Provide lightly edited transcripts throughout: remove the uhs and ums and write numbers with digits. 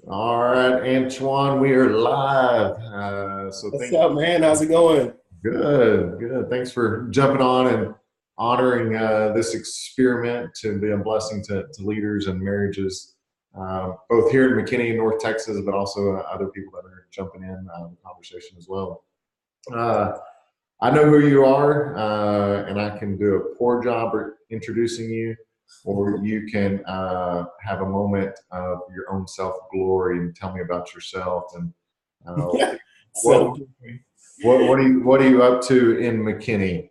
All right, Antwuan, we are live. What's Thank up, man? How's it going? you. Good, good. Thanks for jumping on and honoring this experiment to be a blessing to leaders and marriages, both here in McKinney, North Texas, but also other people that are jumping in the conversation as well. Uh, I know who you are, and I can do a poor job at introducing you, or you can have a moment of your own self glory and tell me about yourself and uh, what So, what are you up to in McKinney?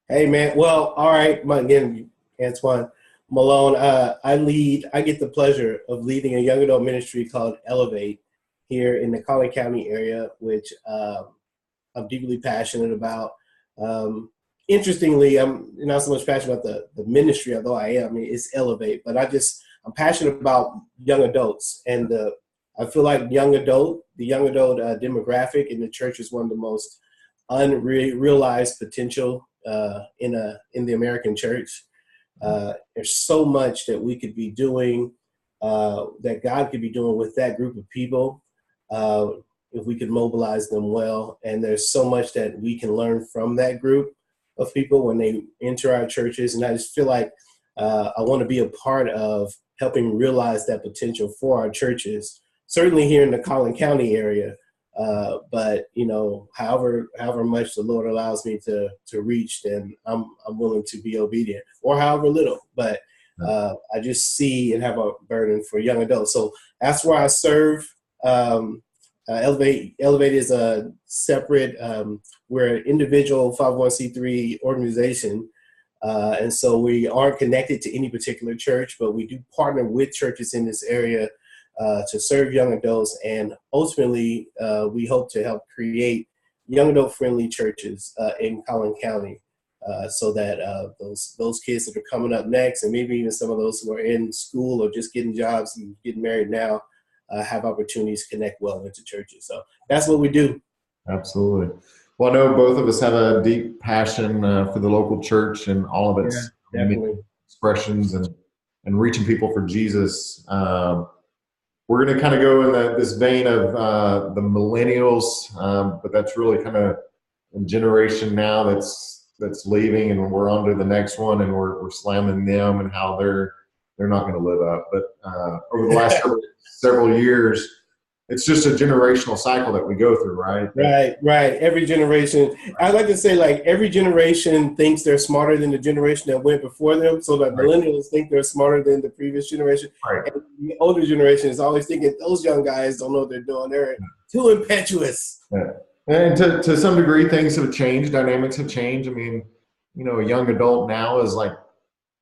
hey, man. Well, all right. Again, Antwuan Malone. I get the pleasure of leading a young adult ministry called Elevate here in the Collin County area, which I'm deeply passionate about. Um, Interestingly, I'm not so much passionate about the ministry, although I am. I mean, it's Elevate, but I'm passionate about young adults, and I feel like the young adult demographic in the church is one of the most unrealized potential in the American church. There's so much that we could be doing, that God could be doing with that group of people, uh, if we could mobilize them well. And there's so much that we can learn from that group of people when they enter our churches. And I just feel like I want to be a part of helping realize that potential for our churches, certainly here in the Collin County area. But however much the Lord allows me to reach, then I'm willing to be obedient, or however little. But I just see and have a burden for young adults. So that's where I serve. Elevate is a separate. We're an individual 501c3 organization, and so we aren't connected to any particular church, but we do partner with churches in this area to serve young adults, and ultimately we hope to help create young adult friendly churches in Collin County, so that those kids that are coming up next, and maybe even some of those who are in school or just getting jobs and getting married now, have opportunities to connect well into churches. So that's what we do. Absolutely. Well, I know both of us have a deep passion for the local church and all of Yeah, its many definitely. expressions and reaching people for Jesus. We're going to kind of go in this vein of the millennials, but that's really kind of a generation now that's leaving, and we're on to the next one, and we're slamming them and how they're not going to live up. But over the last several years, it's just a generational cycle that we go through, right? Right, right. Every generation, I like to say, like every generation thinks they're smarter than the generation that went before them. So that Right, millennials think they're smarter than the previous generation, right. and the older generation is always thinking those young guys don't know what they're doing. They're too impetuous. Yeah. And to some degree, things have changed. Dynamics have changed. I mean, a young adult now is like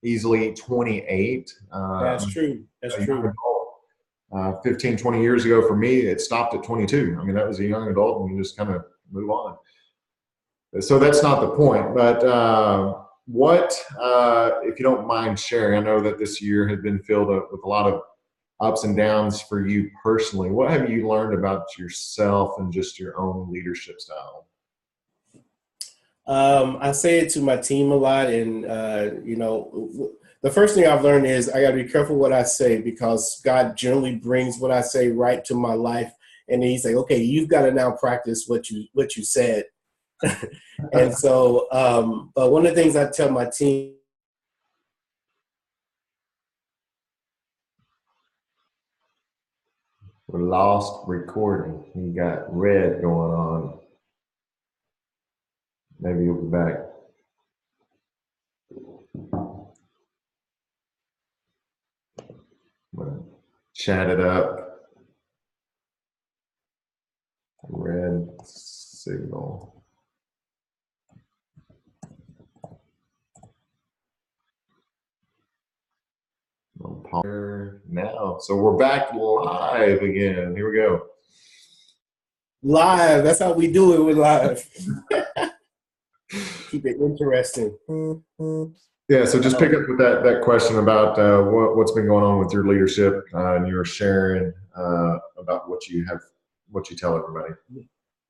easily 28. That's true. That's A young true. adult 15, 20 years ago for me, it stopped at 22. I mean, that was a young adult, and you just kind of move on. So that's not the point. But if you don't mind sharing, I know that this year has been filled up with a lot of ups and downs for you personally. What have you learned about yourself and just your own leadership style? I say it to my team a lot, and the first thing I've learned is I got to be careful what I say, because God generally brings what I say right to my life, and He's like, "Okay, you've got to now practice what you said." And so, but one of the things I tell my team. We lost recording. You got red going on. Maybe you'll be back. I'm gonna chat it up. Red signal. Now, so we're back live again. Here we go. Live. That's how we do it with live. Keep it interesting. Yeah, so just pick up with that question about what's been going on with your leadership, and you were sharing about what you tell everybody.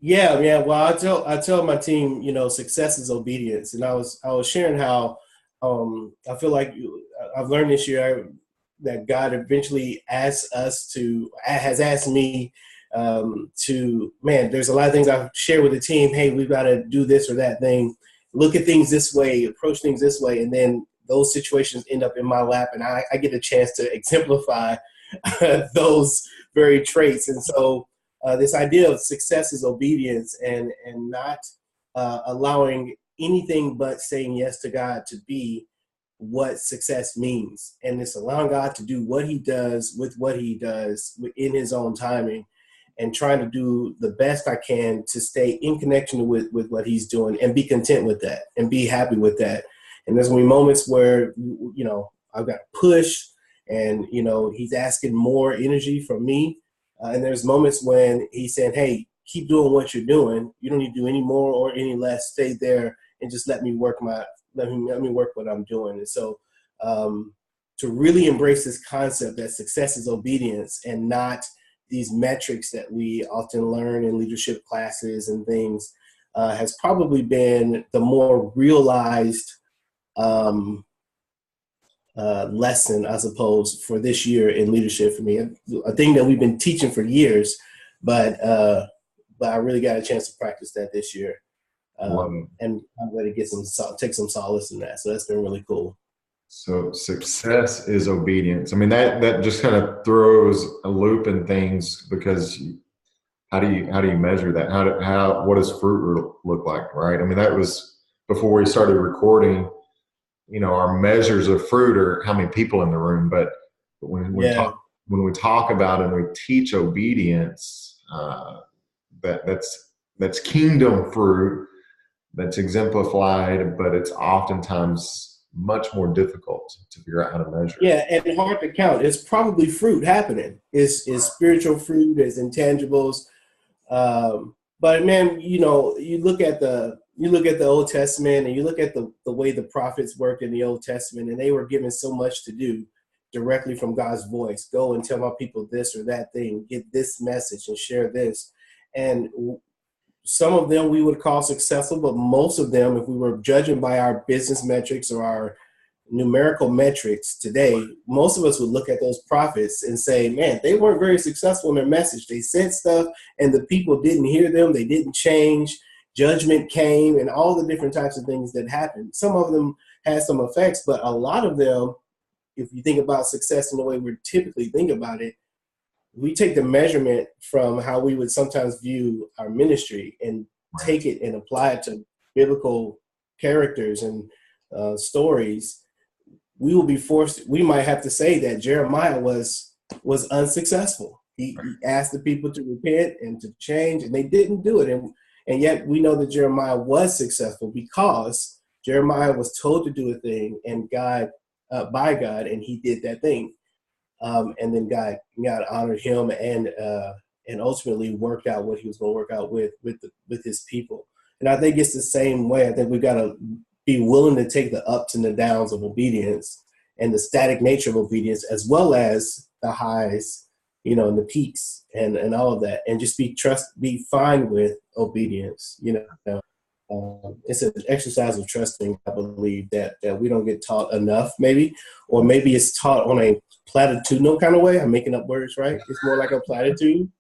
Yeah, yeah. Well, I tell my team, success is obedience, and I was sharing how I feel like I've learned this year. that God eventually has asked me there's a lot of things I've shared with the team. Hey, we've got to do this or that thing, look at things this way, approach things this way. And then those situations end up in my lap, and I get a chance to exemplify those very traits. And so this idea of success is obedience, and not allowing anything but saying yes to God to be what success means. And it's allowing God to do what he does with what he does in his own timing, and trying to do the best I can to stay in connection with what he's doing and be content with that and be happy with that. And there's going to be moments where, I've got to push, and, he's asking more energy from me. And there's moments when he's saying, hey, keep doing what you're doing. You don't need to do any more or any less. Stay there and just let me work what I'm doing. And so to really embrace this concept that success is obedience and not these metrics that we often learn in leadership classes and things has probably been the more realized lesson, I suppose, for this year in leadership for me. A thing that we've been teaching for years, but I really got a chance to practice that this year. And I'm going to take some solace in that. So that's been really cool. So success is obedience. I mean, that just kind of throws a loop in things, because how do you measure that? What does fruit look like, right? I mean, that was before we started recording. Our measures of fruit are how many people in the room. But when we talk about and we teach obedience, that's kingdom fruit that's exemplified, but it's oftentimes much more difficult to figure out how to measure. Yeah, and hard to count. It's probably fruit happening. It's spiritual fruit, it's intangibles. But man, you look at the Old Testament, and you look at the way the prophets worked in the Old Testament, and they were given so much to do directly from God's voice. Go and tell my people this or that thing, get this message and share this. And some of them we would call successful, but most of them, if we were judging by our business metrics or our numerical metrics today, most of us would look at those prophets and say, man, they weren't very successful in their message. They said stuff and the people didn't hear them. They didn't change. Judgment came, and all the different types of things that happened. Some of them had some effects, but a lot of them, if you think about success in the way we typically think about it, we take the measurement from how we would sometimes view our ministry and take it and apply it to biblical characters and stories. We might have to say that Jeremiah was unsuccessful. He asked the people to repent and to change, and they didn't do it. And yet we know that Jeremiah was successful because Jeremiah was told to do a thing and by God, and he did that thing. And then God honored him and ultimately worked out what he was going to work out with his people. And I think it's the same way. I think we've got to be willing to take the ups and the downs of obedience and the static nature of obedience, as well as the highs, and the peaks and all of that, and just be fine with obedience. It's an exercise of trusting, I believe, that we don't get taught enough, maybe, or maybe it's taught on a platitudinal kind of way. I'm making up words, right? It's more like a platitude.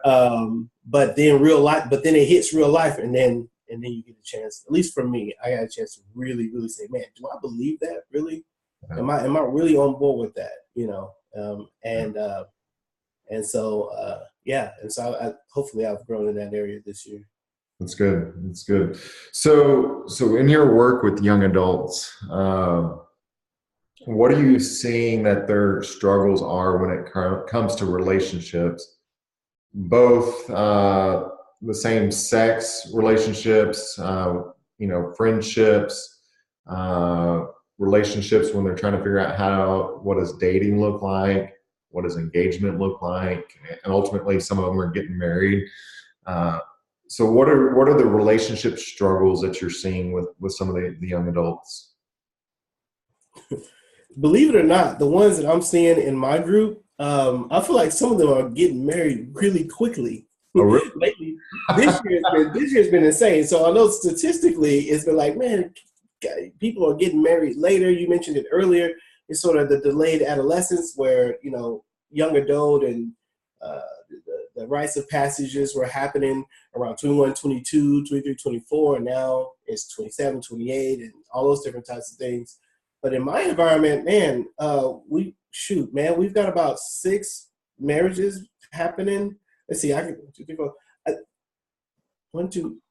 But then it hits real life, and then you get a chance, at least for me, I got a chance to really, really say, man, do I believe that? Really? Am I really on board with that? And so hopefully I've grown in that area this year. That's good. That's good. So in your work with young adults, what are you seeing that their struggles are when it comes to relationships, both the same sex relationships, friendships, relationships when they're trying to figure out what does dating look like, what does engagement look like, and ultimately some of them are getting married. So what are the relationship struggles that you're seeing with some of the young adults? Believe it or not, the ones that I'm seeing in my group, I feel like some of them are getting married really quickly. Oh, really? Lately, this year's been insane. So I know statistically, it's been like, man, people are getting married later. You mentioned it earlier. it's sort of the delayed adolescence where, young adult and the rites of passages were happening around 21, 22, 23, 24, and now it's 27, 28, and all those different types of things. But in my environment, man, we've got about 6 marriages happening. Let's see,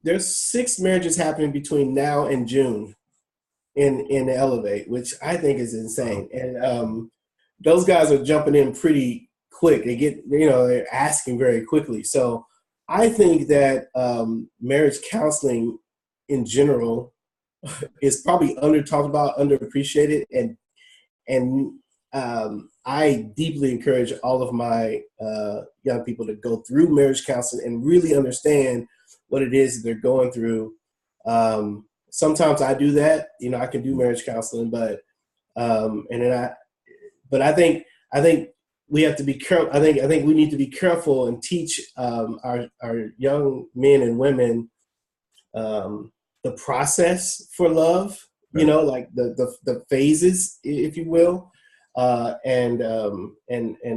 there's 6 marriages happening between now and June in Elevate, which I think is insane. And those guys are jumping in pretty quick. They get, they're asking very quickly. So I think that marriage counseling in general is probably under talked about, underappreciated, and I deeply encourage all of my young people to go through marriage counseling and really understand what it is that they're going through. Sometimes I do that, I can do marriage counseling, but I think we have to be careful. I think we need to be careful and teach our young men and women the process for love, like the phases, if you will, and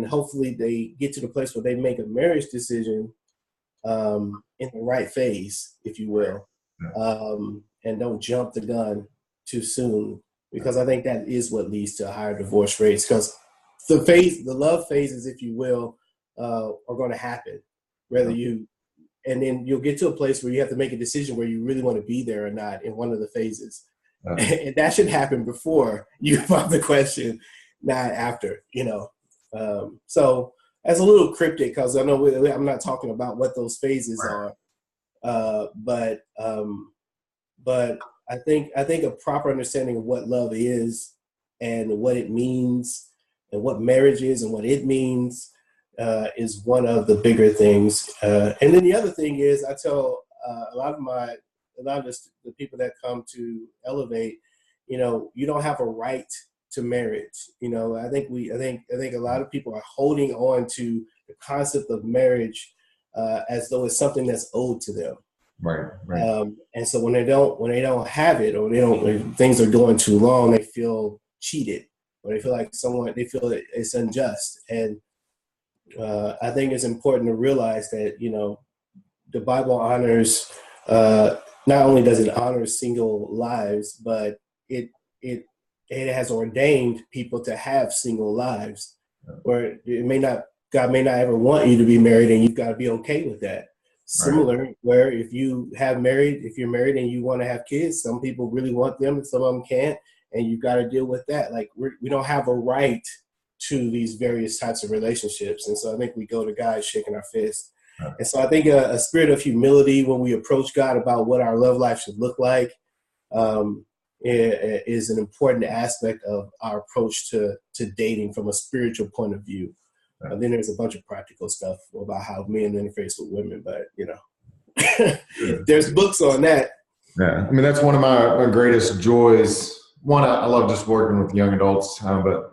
hopefully they get to the place where they make a marriage decision in the right phase, if you will, and don't jump the gun too soon, because I think that is what leads to higher divorce rates. Because the love phases, if you will, are going to happen, and then you'll get to a place where you have to make a decision where you really want to be there or not in one of the phases. And that should happen before you find the question, not after, So that's a little cryptic, because I know I'm not talking about what those phases are, but I think a proper understanding of what love is and what it means and what marriage is and what it means is one of the bigger things. And then the other thing is, I tell a lot of the people that come to Elevate, you don't have a right to marriage. I think a lot of people are holding on to the concept of marriage as though it's something that's owed to them. Right. And so when they don't have it, or when things are going too long, they feel cheated, or they feel like they feel that it's unjust. And I think it's important to realize that, the Bible honors, not only does it honor single lives, but it has ordained people to have single lives, where God may not ever want you to be married, and you've got to be okay with that. Similar, where if you're married and you want to have kids, some people really want them and some of them can't, and you've got to deal with that. Like, we don't have a right to these various types of relationships. And so I think we go to God shaking our fist. And so I think a spirit of humility when we approach God about what our love life should look like is an important aspect of our approach to dating from a spiritual point of view. Then there's a bunch of practical stuff about how men interface with women, but there's books on that. Yeah, I mean, that's one of my greatest joys. One, I love just working with young adults, but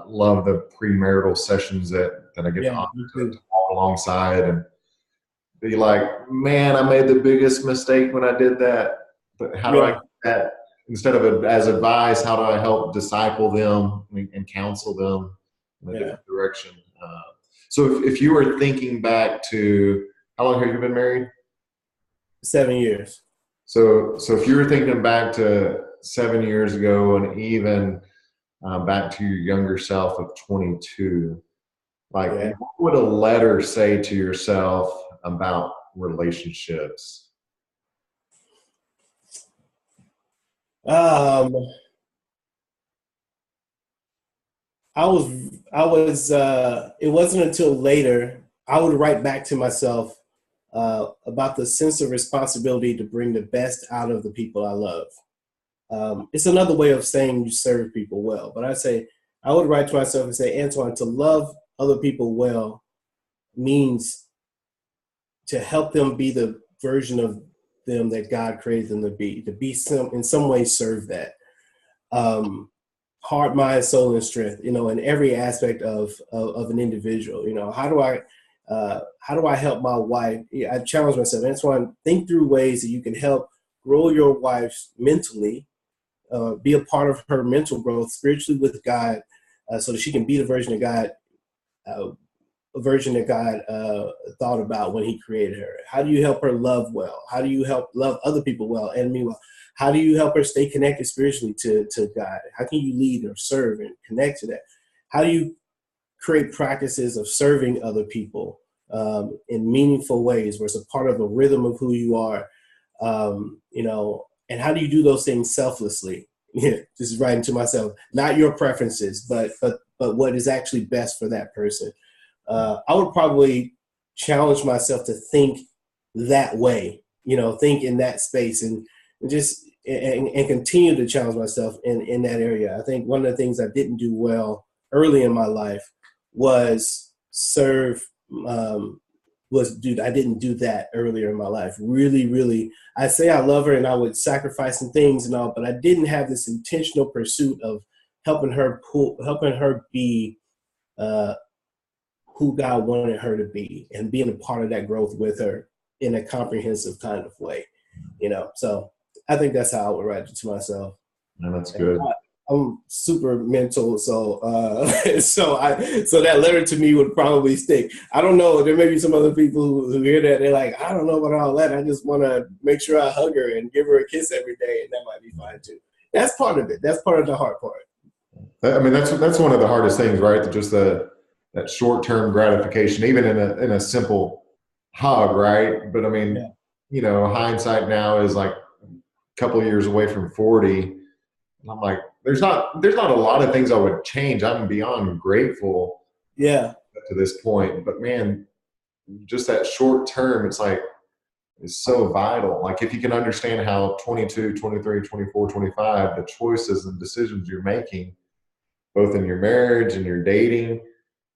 love the premarital sessions that I get to walk alongside and be like, man, I made the biggest mistake when I did that. But how do I get that? Instead of as advice, how do I help disciple them and counsel them in a different direction? So if you were thinking back to, how long have you been married? 7 years. So if you were thinking back to 7 years ago, and even back to your younger self of 22, what would a letter say to yourself about relationships? It wasn't until later I would write back to myself about the sense of responsibility to bring the best out of the people I love. It's another way of saying you serve people well, but I would write to myself and say, Antwuan, to love other people well means to help them be the version of them that God created them to be in some way serve that. Heart, mind, soul, and strength, in every aspect of an individual. How do I help my wife? I challenge myself, Antwuan, think through ways that you can help grow your wife mentally, be a part of her mental growth spiritually with God, so that she can be the version of God, a version that God thought about when he created her? How do you help her love well? How do you help love other people well and me well? How do you help her stay connected spiritually to God? How can you lead or serve and connect to that? How do you create practices of serving other people in meaningful ways where it's a part of the rhythm of who you are? And how do you do those things selflessly? Yeah, just writing to myself, not your preferences, but what is actually best for that person. I would probably challenge myself to think that way, think in that space, and just and continue to challenge myself in that area. I think one of the things I didn't do well early in my life was serve. I didn't do that earlier in my life. Really, really, I say I love her and I would sacrifice some things and all, but I didn't have this intentional pursuit of helping her be who God wanted her to be, and being a part of that growth with her in a comprehensive kind of way, So I think that's how I would write it to myself. And that's good. I'm super mental, so so that letter to me would probably stick. I don't know. There may be some other people who hear that, they're like, I don't know about all that. I just want to make sure I hug her and give her a kiss every day, and that might be fine too. That's part of it. That's part of the hard part. I mean, that's one of the hardest things, right? Just that short-term gratification, even in a simple hug, right? But I mean, hindsight now is like a couple of years away from 40. And I'm like, there's not a lot of things I would change. I'm beyond grateful. Yeah. To this point, but man, just that short term, it's so vital. Like if you can understand how 22, 23, 24, 25, the choices and decisions you're making, both in your marriage and your dating,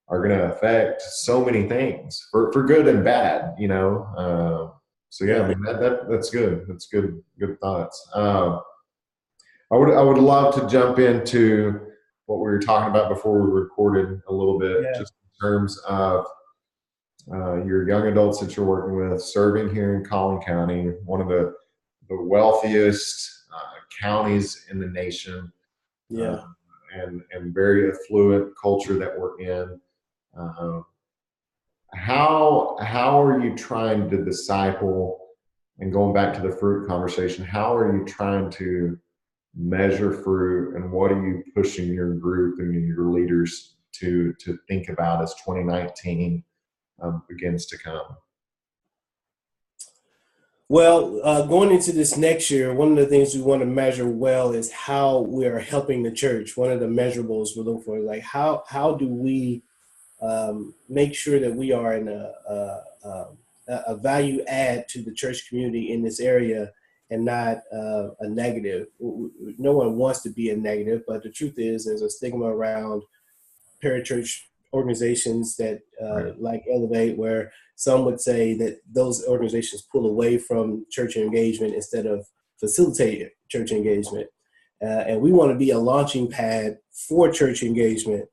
are going to affect so many things for good and bad, So yeah, I mean that's good. That's good thoughts. I would love to jump into what we were talking about before we recorded a little bit, just in terms of your young adults that you're working with, serving here in Collin County, one of the wealthiest counties in the nation, and very affluent culture that we're in. How are you trying to disciple, and going back to the fruit conversation, how are you trying to measure fruit, and what are you pushing your group and your leaders to think about as 2019 begins to come? Well, going into this next year, one of the things we want to measure well is how we are helping the church. One of the measurables we're looking for is like how do we make sure that we are in a value add to the church community in this area, and not a negative. No one wants to be a negative, but the truth is there's a stigma around parachurch organizations that like Elevate, where some would say that those organizations pull away from church engagement instead of facilitate church engagement. And we want to be a launching pad for church engagement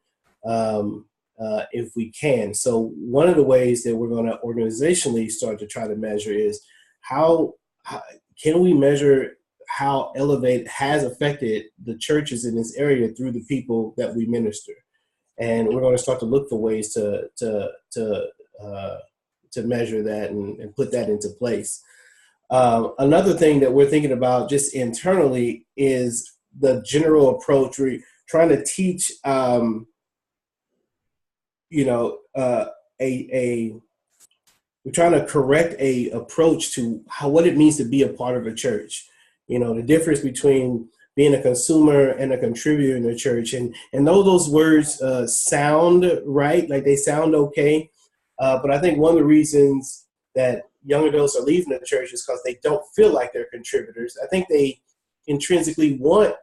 if we can. So one of the ways that we're going to organizationally start to try to measure is how can we measure how Elevate has affected the churches in this area through the people that we minister. And we're going to start to look for ways to measure that and put that into place. Another thing that we're thinking about just internally is the general approach. We're trying to teach, we're trying to correct a approach to what it means to be a part of a church. The difference between being a consumer and a contributor in the church. And though those words sound right, like they sound okay, but I think one of the reasons that young adults are leaving the church is because they don't feel like they're contributors. I think they intrinsically want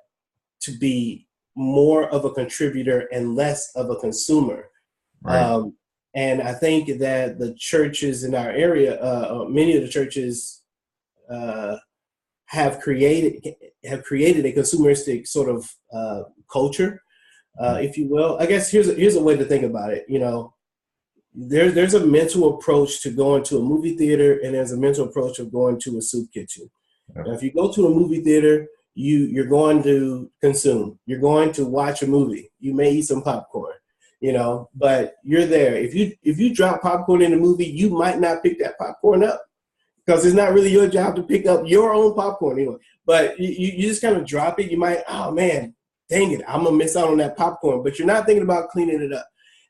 to be more of a contributor and less of a consumer. Right. And I think that the churches in our area, many of the churches have created a consumeristic sort of culture, if you will. I guess here's a way to think about it. There's a mental approach to going to a movie theater, and there's a mental approach of going to a soup kitchen. Now, if you go to a movie theater, you're going to consume. You're going to watch a movie. You may eat some popcorn, but you're there. If you drop popcorn in a movie, you might not pick that popcorn up because it's not really your job to pick up your own popcorn anyway. But you just kind of drop it. You might, oh man, dang it, I'm gonna miss out on that popcorn. But you're not thinking about cleaning it up,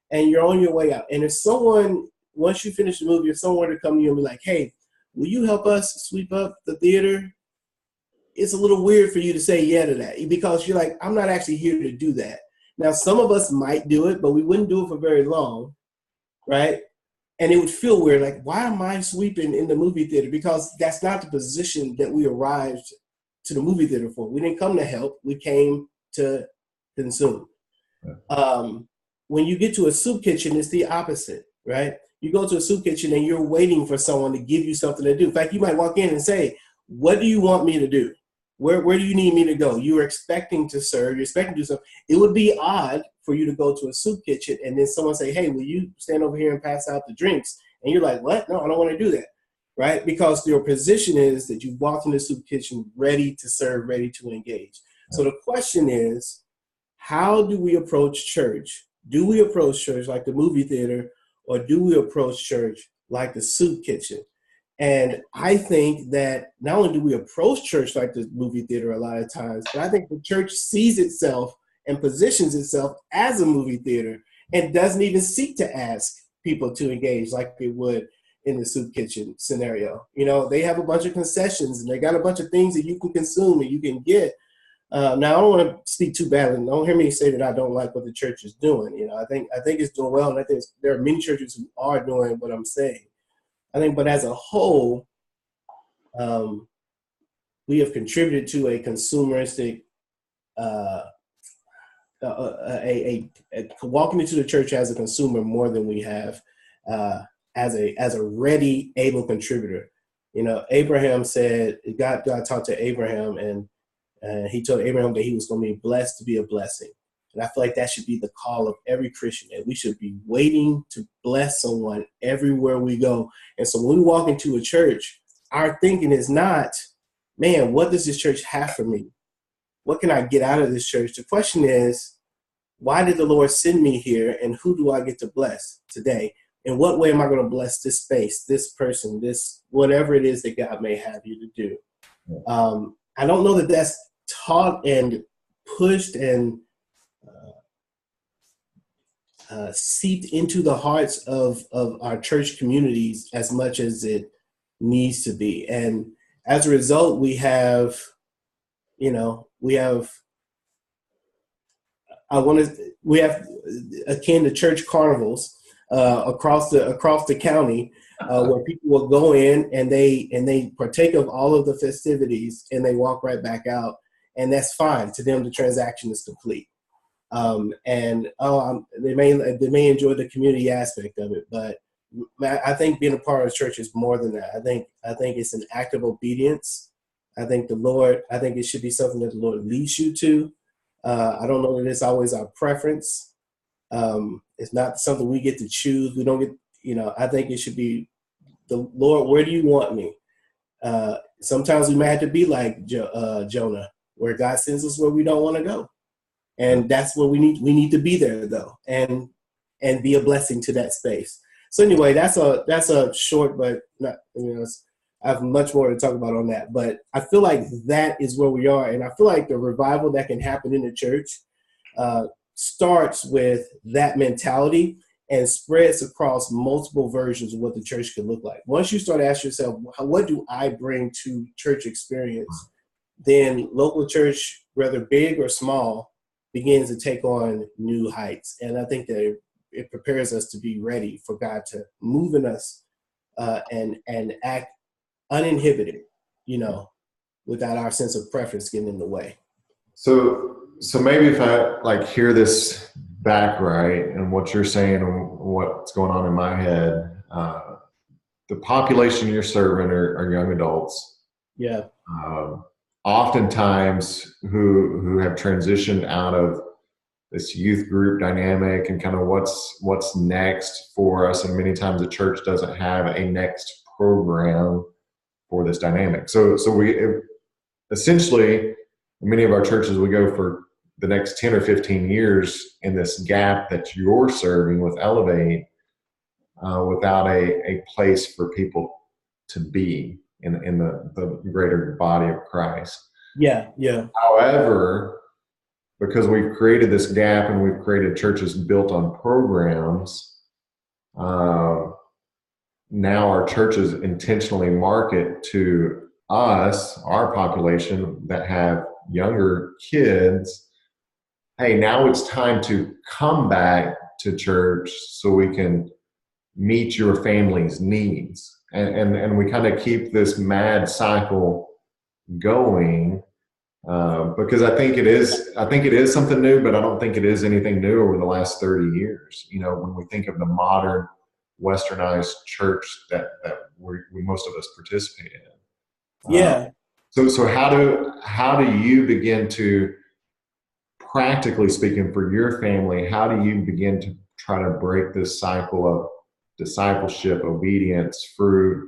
and you're on your way out. And if someone, once you finish the movie, if someone were to come to you and be like, hey, will you help us sweep up the theater? It's a little weird for you to say yeah to that because you're like, I'm not actually here to do that. Now, some of us might do it, but we wouldn't do it for very long, right? And it would feel weird, like, why am I sweeping in the movie theater? Because that's not the position that we arrived to the movie theater for. We didn't come to help. We came to consume. When you get to a soup kitchen, it's the opposite, right? You go to a soup kitchen and you're waiting for someone to give you something to do. In fact, you might walk in and say, what do you want me to do? Where do you need me to go? You were expecting to serve. You're expecting to do something. It would be odd for you to go to a soup kitchen and then someone say, hey, will you stand over here and pass out the drinks? And you're like, what? No, I don't want to do that, right? Because your position is that you walked in the soup kitchen ready to serve, ready to engage. So the question is, how do we approach church? Do we approach church like the movie theater, or do we approach church like the soup kitchen? And I think that not only do we approach church like the movie theater a lot of times, but I think the church sees itself and positions itself as a movie theater and doesn't even seek to ask people to engage like they would in the soup kitchen scenario. They have a bunch of concessions and they got a bunch of things that you can consume and you can get. Now, I don't want to speak too badly. Don't hear me say that I don't like what the church is doing. I think it's doing well, and I think there are many churches who are doing what I'm saying. I think, but as a whole, we have contributed to a consumeristic, walking into the church as a consumer more than we have as a ready, able contributor. Abraham said, God talked to Abraham, and he told Abraham that he was going to be blessed to be a blessing. And I feel like that should be the call of every Christian, that we should be waiting to bless someone everywhere we go. And so when we walk into a church, our thinking is not, man, what does this church have for me? What can I get out of this church? The question is, why did the Lord send me here, and who do I get to bless today? In what way am I going to bless this space, this person, this whatever it is that God may have you to do? I don't know that that's taught and pushed and seeped into the hearts of our church communities as much as it needs to be. And as a result, we have akin to church carnivals across the county where people will go in and they partake of all of the festivities and they walk right back out, and that's fine. To them, the transaction is complete. They may enjoy the community aspect of it, but I think being a part of the church is more than that. I think it's an act of obedience. I think it should be something that the Lord leads you to. I don't know that it's always our preference. It's not something we get to choose. We don't get, I think it should be the Lord, where do you want me? Sometimes we may have to be like Jonah, where God sends us where we don't want to go. And that's where we need to be there though, and be a blessing to that space. So anyway, that's a short, but not, I have much more to talk about on that, but I feel like that is where we are. And I feel like the revival that can happen in the church starts with that mentality and spreads across multiple versions of what the church can look like. Once you start asking yourself, what do I bring to church experience? Then local church, whether big or small, begins to take on new heights. And I think that it prepares us to be ready for God to move in us and act uninhibited, without our sense of preference getting in the way. So maybe if I hear this back right, and what you're saying and what's going on in my head, the population you're serving are young adults. Yeah. Oftentimes who have transitioned out of this youth group dynamic and kind of what's next for us. And many times the church doesn't have a next program for this dynamic. So we essentially, many of our churches, we go for the next 10 or 15 years in this gap that you're serving with Elevate, without a place for people to be in the greater body of Christ. Yeah, yeah. However, because we've created this gap and we've created churches built on programs, uh, now our churches intentionally market to us, our population that have younger kids. Hey, now it's time to come back to church so we can meet your family's needs. And we kind of keep this mad cycle going, because I think it is something new, but I don't think it is anything new over the last 30 years. When we think of the modern westernized church that we most of us participate in. Yeah. So how do you begin to, practically speaking, for your family, how do you begin to try to break this cycle of discipleship, obedience, fruit?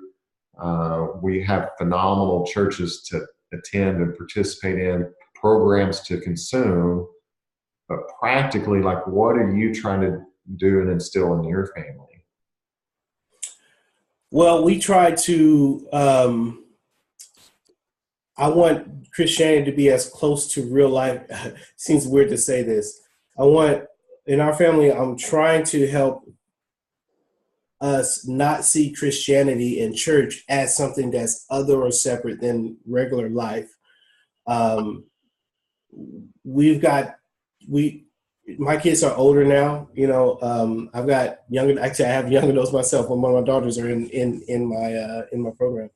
We have phenomenal churches to attend and participate in, programs to consume, but practically, like, what are you trying to do and instill in your family? Well, we try to, I want Christianity to be as close to real life. Seems weird to say this. In our family, I'm trying to help us not see Christianity and church as something that's other or separate than regular life. Um, we've got, my kids are older now. I've got younger. Actually, I have young adults myself. When one of my daughters are in my program,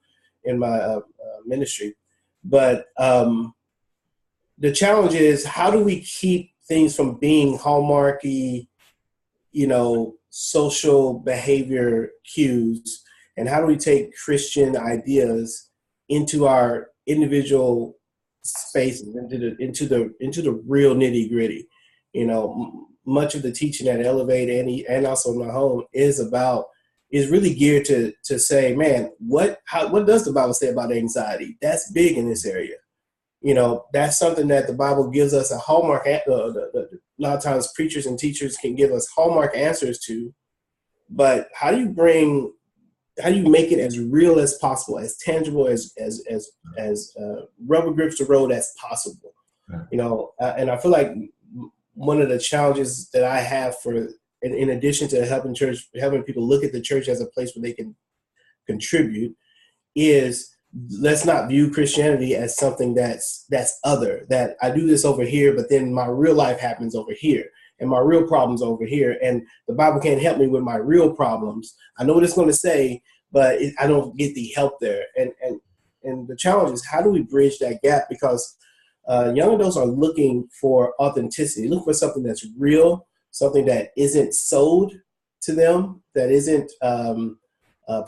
in my ministry. But the challenge is, how do we keep things from being hallmarky, social behavior cues, and how do we take Christian ideas into our individual spaces, into the real nitty gritty? Much of the teaching at Elevate and also in my home is really geared to say, man, what does the Bible say about anxiety? That's big in this area. That's something that the Bible gives us a hallmark. A lot of times preachers and teachers can give us hallmark answers to, but how do you make it as real as possible, as tangible as rubber grips the road as possible? And I feel like one of the challenges that I have in addition to helping people look at the church as a place where they can contribute, is let's not view Christianity as something that's other, that I do this over here, but then my real life happens over here and my real problems over here. And the Bible can't help me with my real problems. I know what it's going to say, but I don't get the help there. And the challenge is, how do we bridge that gap? Because young adults are looking for authenticity, looking for something that's real, something that isn't sold to them, that isn't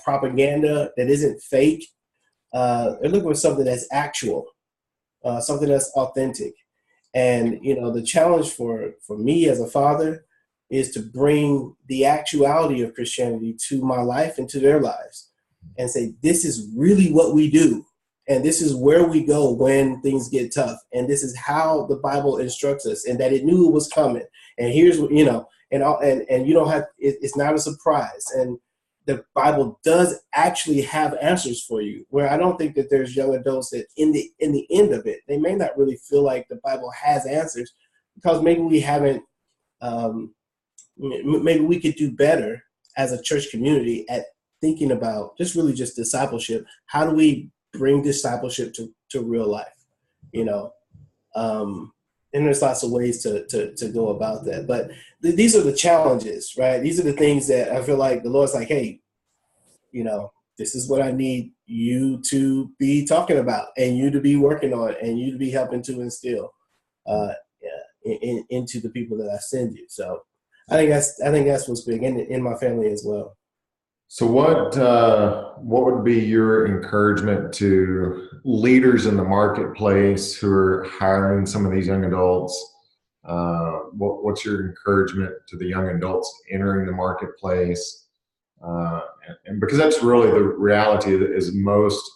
propaganda, that isn't fake. They're looking for something that's actual, something that's authentic. And, the challenge for me as a father is to bring the actuality of Christianity to my life and to their lives and say, this is really what we do. And this is where we go when things get tough. And this is how the Bible instructs us, and that it knew it was coming. And here's what, and you don't have, it's not a surprise. And the Bible does actually have answers for you, where I don't think that there's young adults that in the end of it, they may not really feel like the Bible has answers, because maybe we haven't, maybe we could do better as a church community at thinking about just discipleship. How do we bring discipleship to real life? And there's lots of ways to go about that. But these are the challenges, right? These are the things that I feel like the Lord's like, hey, this is what I need you to be talking about, and you to be working on, and you to be helping to instill into the people that I send you. So I think that's what's big in my family as well. So what would be your encouragement to leaders in the marketplace who are hiring some of these young adults? What's your encouragement to the young adults entering the marketplace? And because that's really the reality, is most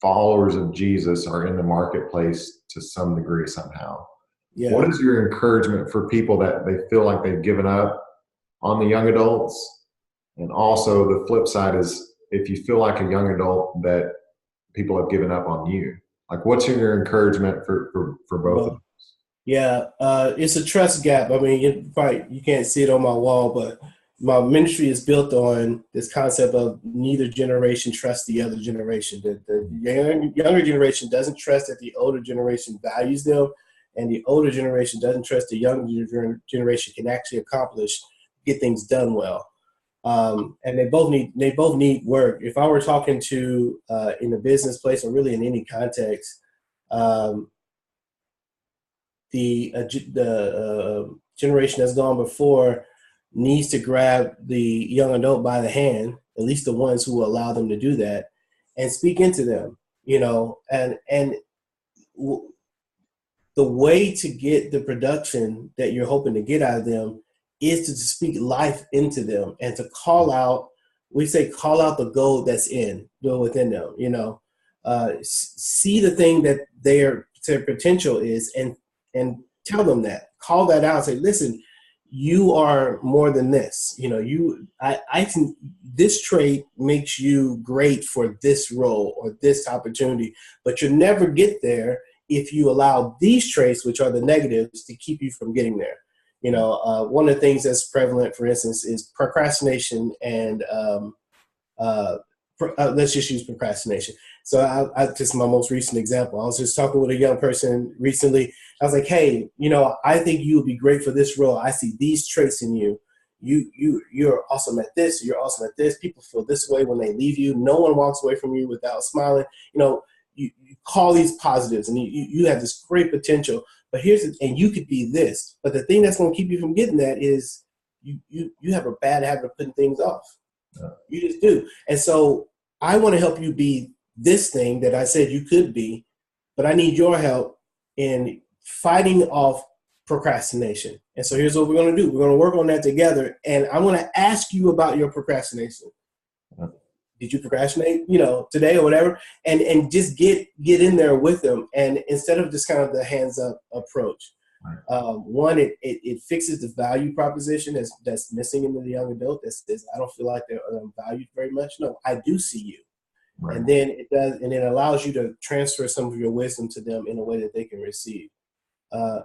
followers of Jesus are in the marketplace to some degree somehow. Yeah. What is your encouragement for people that they feel like they've given up on the young adults? And also the flip side is if you feel like a young adult that people have given up on you, like what's your encouragement for both of them? Yeah, it's a trust gap. I mean, you can't see it on my wall, but my ministry is built on this concept of neither generation trusts the other generation. The younger generation doesn't trust that the older generation values them, and the older generation doesn't trust the younger generation can actually get things done well. And they both need work. If I were talking to in a business place or really in any context, um, the generation that's gone before needs to grab the young adult by the hand, at least the ones who will allow them to do that, and speak into them, and the way to get the production that you're hoping to get out of them is to speak life into them and to call out the gold that's within them, see the thing that their potential is and tell them that, call that out, say, listen, you are more than this. I can, this trait makes you great for this role or this opportunity, but you'll never get there if you allow these traits, which are the negatives, to keep you from getting there. One of the things that's prevalent, for instance, is procrastination and let's just use procrastination. So I just my most recent example. I was just talking with a young person recently. I was like, hey, I think you would be great for this role. I see these traits in you. You're awesome at this. You're awesome at this. People feel this way when they leave you. No one walks away from you without smiling. You call these positives, and you have this great potential. But and you could be this. But the thing that's going to keep you from getting that is you have a bad habit of putting things off. Yeah. You just do. And so I want to help you be this thing that I said you could be, but I need your help in fighting off procrastination. And so here's what we're going to do. We're going to work on that together. And I'm going to ask you about your procrastination. Yeah. Did you procrastinate, today or whatever? And just get in there with them. And instead of just kind of the hands up approach, one, it fixes the value proposition that's missing in the young adult. I don't feel like they're valued very much. No, I do see you. Right. And then it does, and it allows you to transfer some of your wisdom to them in a way that they can receive.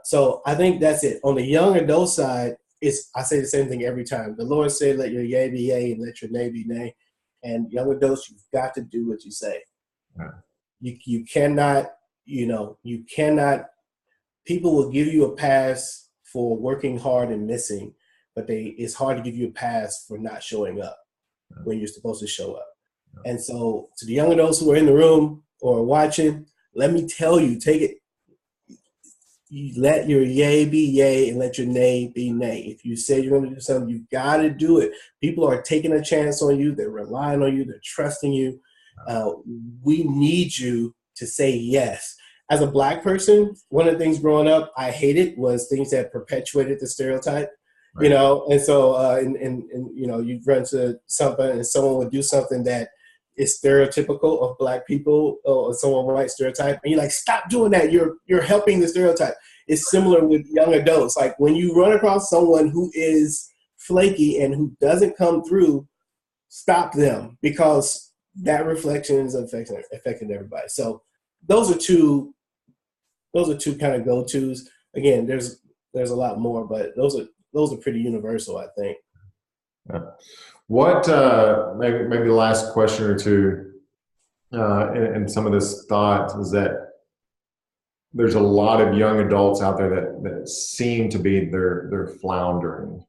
So I think that's it. On the young adult side, I say the same thing every time. The Lord said, let your yea be yea and let your nay be nay. And young adults, you've got to do what you say. Right. You cannot, people will give you a pass for working hard and missing, but it's hard to give you a pass for not showing up when you're supposed to show up. And so to the young adults who are in the room or watching, let me tell you, take it. You let your yay be yay and let your nay be nay. If you say you're going to do something, you've got to do it. People are taking a chance on you. They're relying on you. They're trusting you. We need you to say yes. As a Black person, one of the things growing up I hated was things that perpetuated the stereotype. Right. And so you'd run to something and someone would do something that is stereotypical of Black people, or someone might stereotype, and you're like, stop doing that. You're helping the stereotype. It's similar with young adults. Like when you run across someone who is flaky and who doesn't come through, stop them, because that reflection is affecting everybody. So those are two kind of go-tos. Again, there's a lot more, but those are pretty universal, I think. Yeah. What maybe the last question or two in some of this thought is that there's a lot of young adults out there that seem to be they're floundering,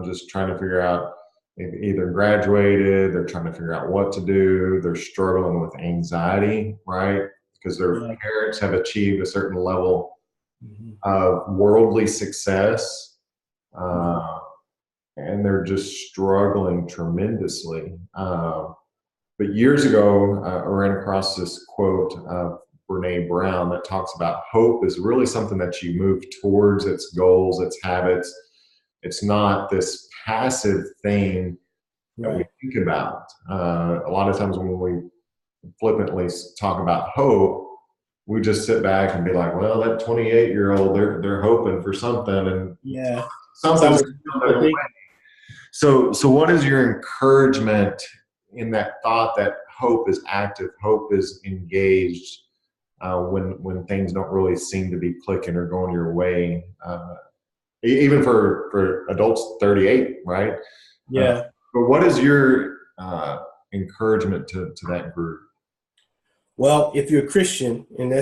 just trying to figure out, either graduated, they're trying to figure out what to do, they're struggling with anxiety, right? Because their parents have achieved a certain level of worldly success. And they're just struggling tremendously. But years ago, I ran across this quote of Brene Brown that talks about hope is really something that you move towards, its goals, its habits. It's not this passive thing that we think about. A lot of times when we flippantly talk about hope, we just sit back and be like, well, that 28-year-old, they're hoping for something, and Yeah. something's Some coming people their way. think, So what is your encouragement in that thought that hope is active, hope is engaged when things don't really seem to be clicking or going your way? Even for adults 38, right? Uh, yeah. but what is your encouragement to that group? Well, if you're a Christian, and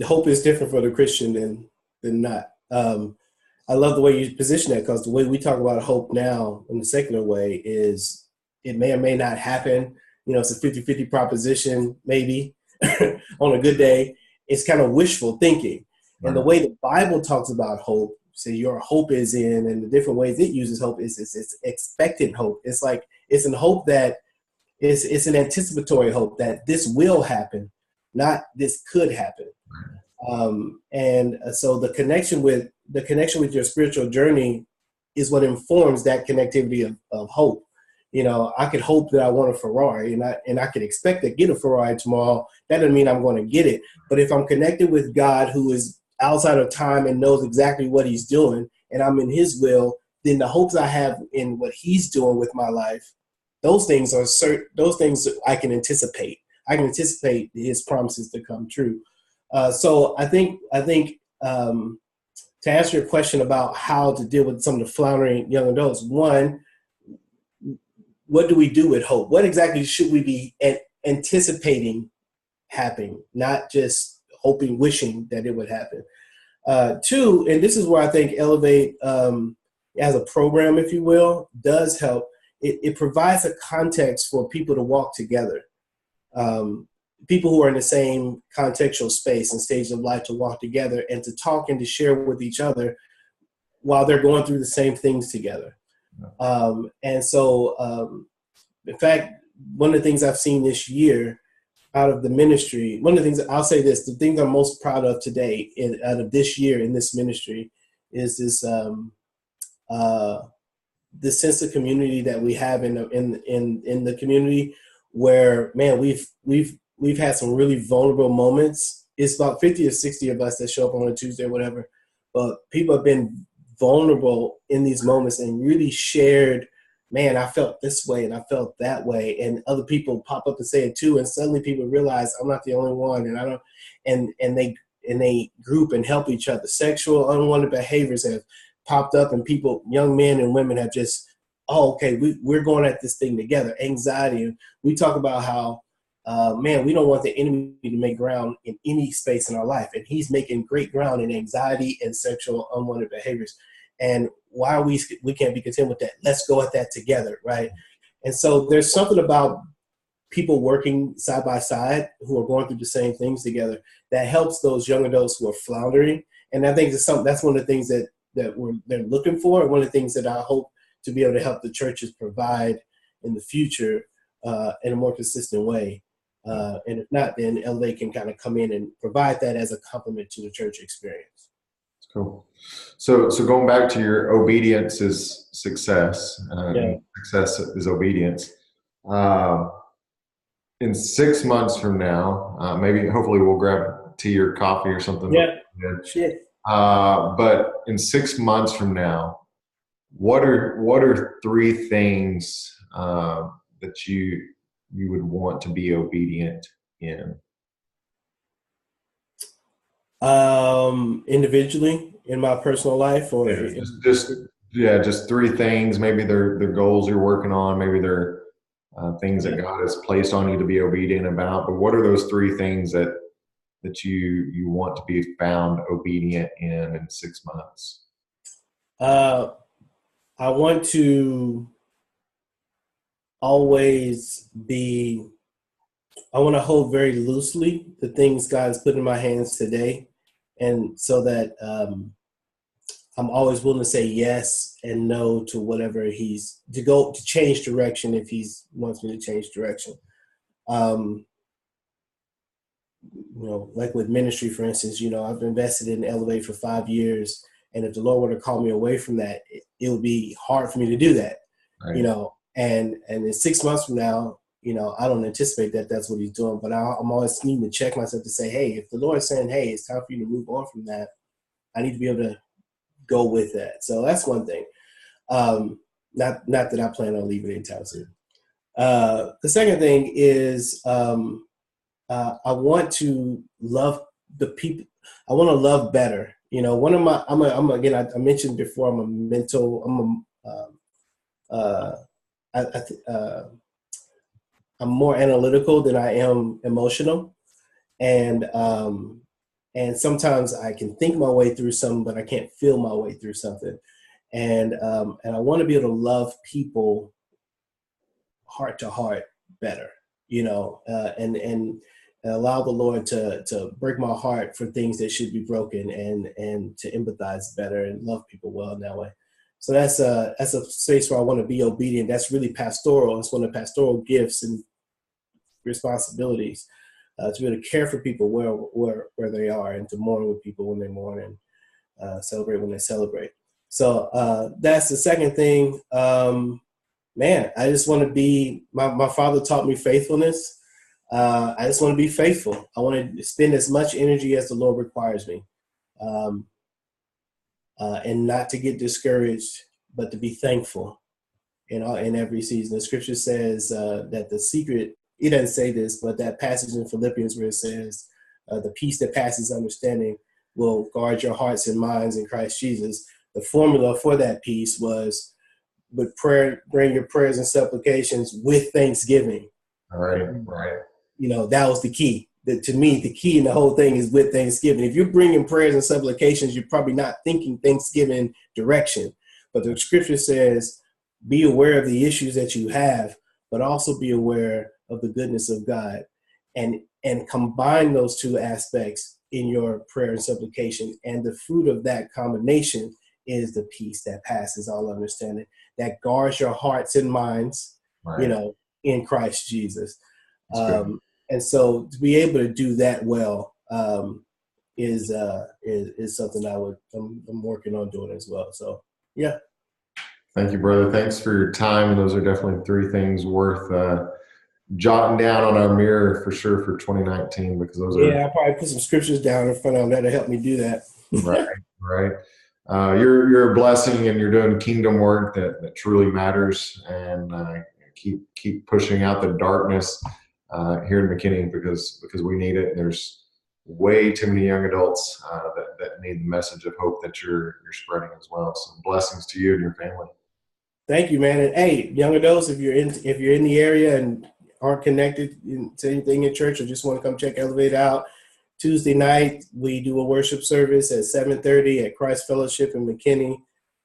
hope is different for the Christian than not. I love the way you position that, because the way we talk about hope now in the secular way is it may or may not happen. It's a 50-50 proposition, maybe on a good day. It's kind of wishful thinking. And the Right. way the Bible talks about hope, so your hope is in, and the different ways it uses hope is it's expectant hope. It's like it's an hope that it's an anticipatory hope that this will happen, not this could happen. And so the connection with your spiritual journey is what informs that connectivity of hope. I could hope that I want a Ferrari, and I could expect to get a Ferrari tomorrow. That doesn't mean I'm going to get it. But if I'm connected with God, who is outside of time and knows exactly what He's doing, and I'm in His will, then the hopes I have in what He's doing with my life, those things are certain. Those things I can anticipate. I can anticipate His promises to come true. So I think to answer your question about how to deal with some of the floundering young adults, one, what do we do with hope? What exactly should we be anticipating happening, not just hoping, wishing that it would happen? Two, and this is where I think Elevate as a program, if you will, does help. It provides a context for people to walk together. People who are in the same contextual space and stage of life to walk together and to talk and to share with each other while they're going through the same things together. And so, in fact, one of the things I've seen this year out of the ministry, one of the things, I'll say this, the thing I'm most proud of today out of this year in this ministry is this sense of community that we have in the community, where, man, we've had some really vulnerable moments. It's about 50 or 60 of us that show up on a Tuesday or whatever, but people have been vulnerable in these moments and really shared, man, I felt this way and I felt that way, and other people pop up and say it too, and suddenly people realize I'm not the only one, and I don't, and they group and help each other. Sexual unwanted behaviors have popped up, and people, young men and women, have just, oh, okay, we're going at this thing together. Anxiety, and we talk about how, man, we don't want the enemy to make ground in any space in our life, and he's making great ground in anxiety and sexual unwanted behaviors. And why we can't be content with that? Let's go at that together, right? And so there's something about people working side by side who are going through the same things together that helps those young adults who are floundering. And I think that's one of the things that they're looking for, and one of the things that I hope to be able to help the churches provide in the future in a more consistent way. And if not, then LA can kind of come in and provide that as a complement to the church experience. Cool. So going back to your obedience is success. Yeah. Success is obedience. In 6 months from now, maybe hopefully we'll grab tea or coffee or something. Yeah. Shit. But in 6 months from now, what are three things that you would want to be obedient in? Individually in my personal life, or just three things. Maybe they're goals you're working on. Maybe they're things that God has placed on you to be obedient about. But what are those three things that you want to be found obedient in 6 months? I want to always be. I want to hold very loosely the things God has put in my hands today, and so that I'm always willing to say yes and no to whatever to change direction if He wants me to change direction. Like with ministry, for instance, I've invested in Elevate for 5 years, and if the Lord were to call me away from that, it would be hard for me to do that. Right. And in 6 months from now, I don't anticipate that that's what he's doing, but I'm always needing to check myself to say, hey, if the Lord's saying, hey, it's time for you to move on from that, I need to be able to go with that. So that's one thing. Not that I plan on leaving anytime soon. The second thing is I want to love the people. I want to love better. One of my, again, I mentioned before, I'm a mental, I'm more analytical than I am emotional. And sometimes I can think my way through something, but I can't feel my way through something. And I want to be able to love people heart to heart better, and allow the Lord to break my heart for things that should be broken, and to empathize better and love people well in that way. So that's a space where I want to be obedient. That's really pastoral. It's one of the pastoral gifts and responsibilities, to be able to care for people where they are, and to mourn with people when they mourn, and celebrate when they celebrate. So that's the second thing. Man, I just want to be, my father taught me faithfulness. I just want to be faithful. I want to spend as much energy as the Lord requires me. And not to get discouraged, but to be thankful in every season. The scripture says that the secret, it doesn't say this, but that passage in Philippians where it says, the peace that passes understanding will guard your hearts and minds in Christ Jesus. The formula for that peace was, with prayer, bring your prayers and supplications with thanksgiving. All right. That was the key. To me, the key in the whole thing is with thanksgiving. If you're bringing prayers and supplications, you're probably not thinking Thanksgiving direction. But the scripture says, be aware of the issues that you have, but also be aware of the goodness of God, and combine those two aspects in your prayer and supplication. And the fruit of that combination is the peace that passes all understanding, that guards your hearts and minds, Right. In Christ Jesus. And so to be able to do that well is something I'm working on doing as well. So yeah. Thank you, brother. Thanks for your time. Those are definitely three things worth jotting down on our mirror for sure for 2019, because those are. I'll probably put some scriptures down in front of them that'll help me do that. Right. You're a blessing, and you're doing kingdom work that truly matters, and keep pushing out the darkness here in McKinney, because we need it. There's way too many young adults that need the message of hope that you're spreading as well. So blessings to you and your family. Thank you, man. And hey, young adults, if you're in the area and aren't connected to anything in church, or just want to come check Elevate out, Tuesday night we do a worship service at 7:30 at Christ Fellowship in McKinney.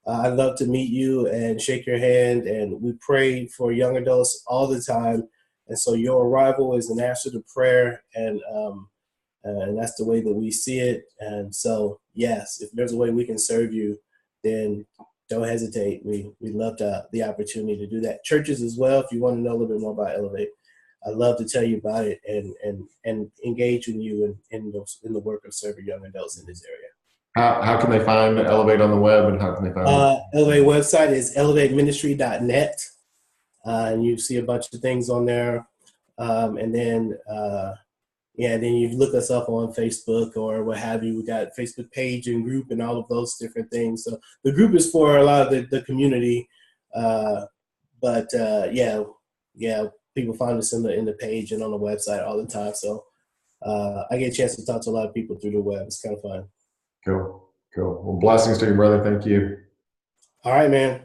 I'd love to meet you and shake your hand. And we pray for young adults all the time. And so your arrival is an answer to prayer, and that's the way that we see it. And so, yes, if there's a way we can serve you, then don't hesitate. We'd love the opportunity to do that. Churches as well, if you want to know a little bit more about Elevate, I'd love to tell you about it and engage with you in the work of serving young adults in this area. How can they find Elevate on the web, and how can they find Elevate website is elevateministry.net. And you see a bunch of things on there. And then you look us up on Facebook or what have you. We got Facebook page and group and all of those different things. So the group is for a lot of the community. People find us in the page and on the website all the time. So I get a chance to talk to a lot of people through the web. It's kind of fun. Cool. Well, blessings to you, brother. Thank you. All right, man.